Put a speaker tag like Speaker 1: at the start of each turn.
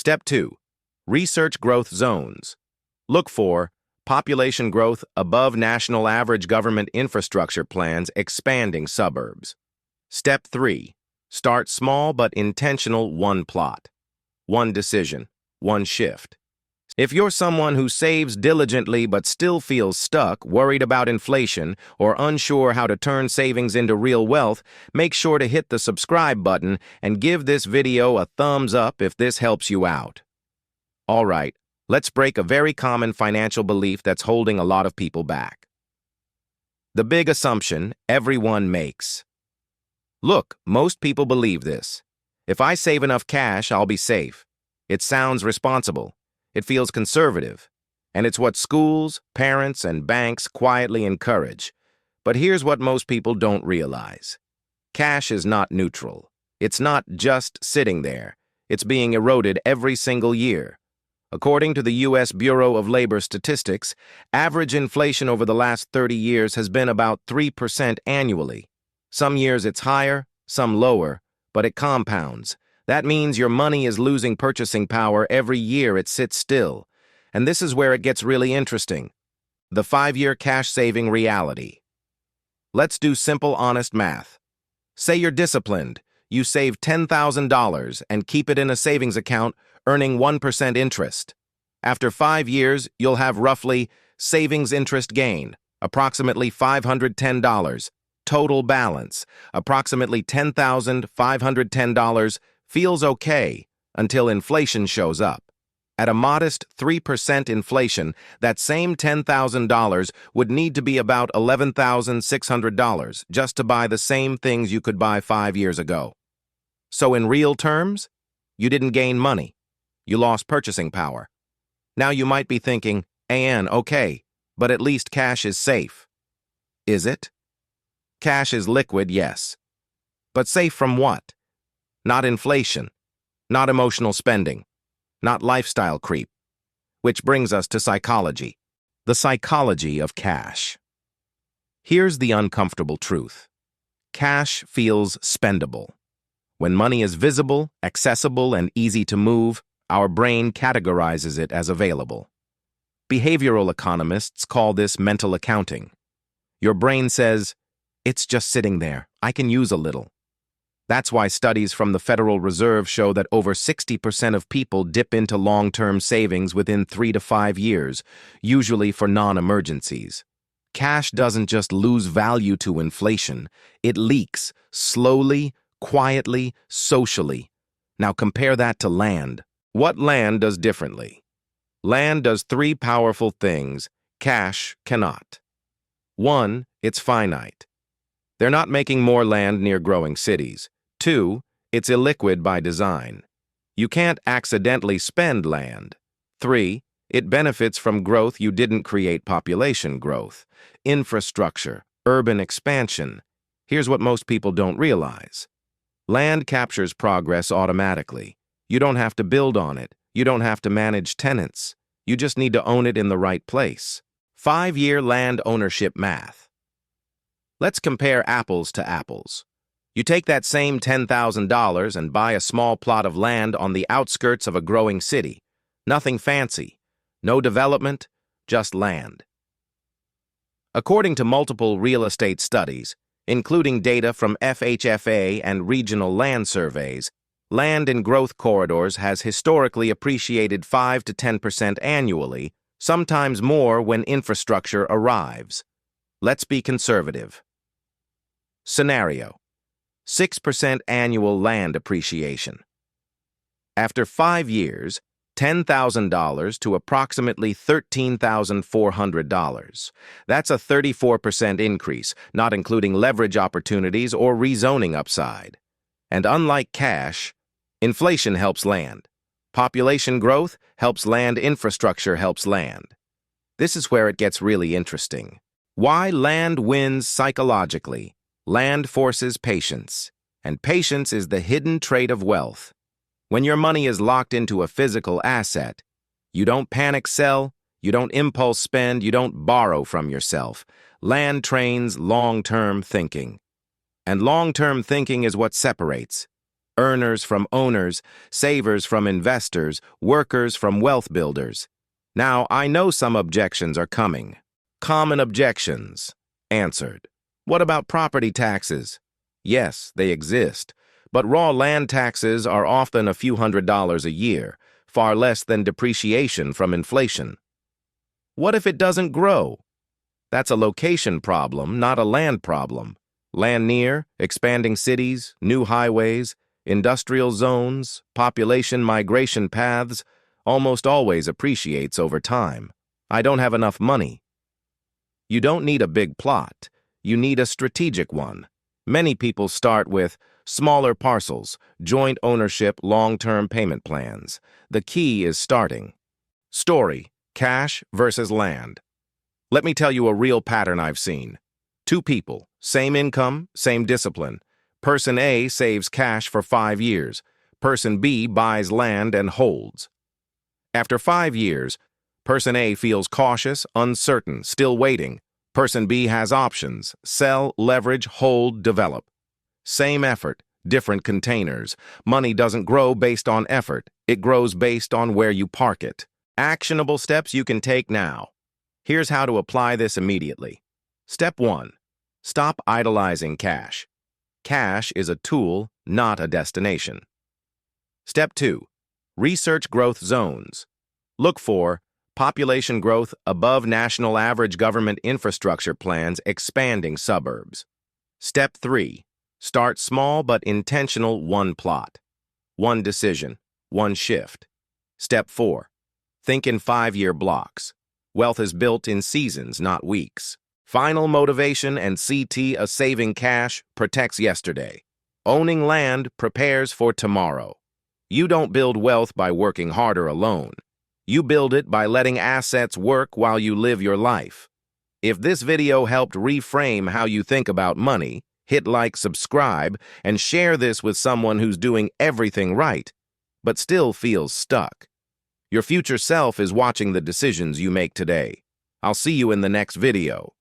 Speaker 1: Step 2. Research growth zones. Look for population growth above national average government infrastructure plans expanding suburbs. Step 3. Start small but intentional one plot. One decision, one shift. If you're someone who saves diligently but still feels stuck, worried about inflation, or unsure how to turn savings into real wealth, make sure to hit the subscribe button and give this video a thumbs up if this helps you out. All right, let's break a very common financial belief that's holding a lot of people back. The big assumption everyone makes. Look, most people believe this. If I save enough cash, I'll be safe. It sounds responsible. It feels conservative. And it's what schools, parents, and banks quietly encourage. But here's what most people don't realize. Cash is not neutral. It's not just sitting there. It's being eroded every single year. According to the U.S. Bureau of Labor Statistics, average inflation over the last 30 years has been about 3% annually. Some years it's higher, some lower, but it compounds. That means your money is losing purchasing power every year it sits still. And this is where it gets really interesting. The 5-year cash saving reality. Let's do simple, honest math. Say you're disciplined. You save $10,000 and keep it in a savings account, earning 1% interest. After 5 years, you'll have roughly savings interest gain, approximately $510. Total balance, approximately $10,510, feels okay until inflation shows up. At a modest 3% inflation, that same $10,000 would need to be about $11,600 just to buy the same things you could buy 5 years ago. So in real terms, you didn't gain money. You lost purchasing power. Now you might be thinking, okay, but at least cash is safe. Is it? Cash is liquid, yes. But safe from what? Not inflation, not emotional spending, not lifestyle creep. Which brings us to psychology. The psychology of cash. Here's the uncomfortable truth. Cash feels spendable. When money is visible, accessible, and easy to move, our brain categorizes it as available. Behavioral economists call this mental accounting. Your brain says, it's just sitting there. I can use a little. That's why studies from the Federal Reserve show that over 60% of people dip into long-term savings within 3 to 5 years, usually for non-emergencies. Cash doesn't just lose value to inflation. It leaks, slowly, quietly, socially. Now compare that to land. What land does differently? Land does 3 powerful things cash cannot. 1, it's finite. They're not making more land near growing cities. 2, it's illiquid by design. You can't accidentally spend land. 3, it benefits from growth you didn't create: population growth, infrastructure, urban expansion. Here's what most people don't realize. Land captures progress automatically. You don't have to build on it. You don't have to manage tenants. You just need to own it in the right place. 5-year land ownership math. Let's compare apples to apples. You take that same $10,000 and buy a small plot of land on the outskirts of a growing city. Nothing fancy. No development, just land. According to multiple real estate studies, including data from FHFA and regional land surveys, land in growth corridors has historically appreciated 5 to 10% annually, sometimes more when infrastructure arrives. Let's be conservative. Scenario: 6% annual land appreciation. After 5 years, $10,000 to approximately $13,400. That's a 34% increase, not including leverage opportunities or rezoning upside. And unlike cash, inflation helps land. Population growth helps land. Infrastructure helps land. This is where it gets really interesting. Why land wins psychologically. Land forces patience, and patience is the hidden trait of wealth. When your money is locked into a physical asset, you don't panic sell, you don't impulse spend, you don't borrow from yourself. Land trains long-term thinking. And long-term thinking is what separates Earners from owners, savers from investors, workers from wealth builders. Now, I know some objections are coming. Common objections. Answered. What about property taxes? Yes, they exist, but raw land taxes are often a few $100s a year, far less than depreciation from inflation. What if it doesn't grow? That's a location problem, not a land problem. Land near, expanding cities, new highways, industrial zones, population migration paths, almost always appreciates over time. I don't have enough money. You don't need a big plot. You need a strategic one. Many people start with smaller parcels, joint ownership, long-term payment plans. The key is starting. Story: cash versus land. Let me tell you a real pattern I've seen. Two people, same income, same discipline. Person A saves cash for 5 years. Person B buys land and holds. After 5 years, Person A feels cautious, uncertain, still waiting. Person B has options: sell, leverage, hold, develop. Same effort, different containers. Money doesn't grow based on effort. It grows based on where you park it. Actionable steps you can take now. Here's how to apply this immediately. Step 1. Stop idolizing cash. Cash is a tool, not a destination. Step 2. Research growth zones. Look for population growth above national average, government infrastructure plans expanding suburbs. Step 3. Start small but intentional, one plot. One decision, one shift. Step 4. Think in 5-year blocks. Wealth is built in seasons, not weeks. Final motivation and CT: a saving cash protects yesterday. Owning land prepares for tomorrow. You don't build wealth by working harder alone. You build it by letting assets work while you live your life. If this video helped reframe how you think about money, hit like, subscribe, and share this with someone who's doing everything right, but still feels stuck. Your future self is watching the decisions you make today. I'll see you in the next video.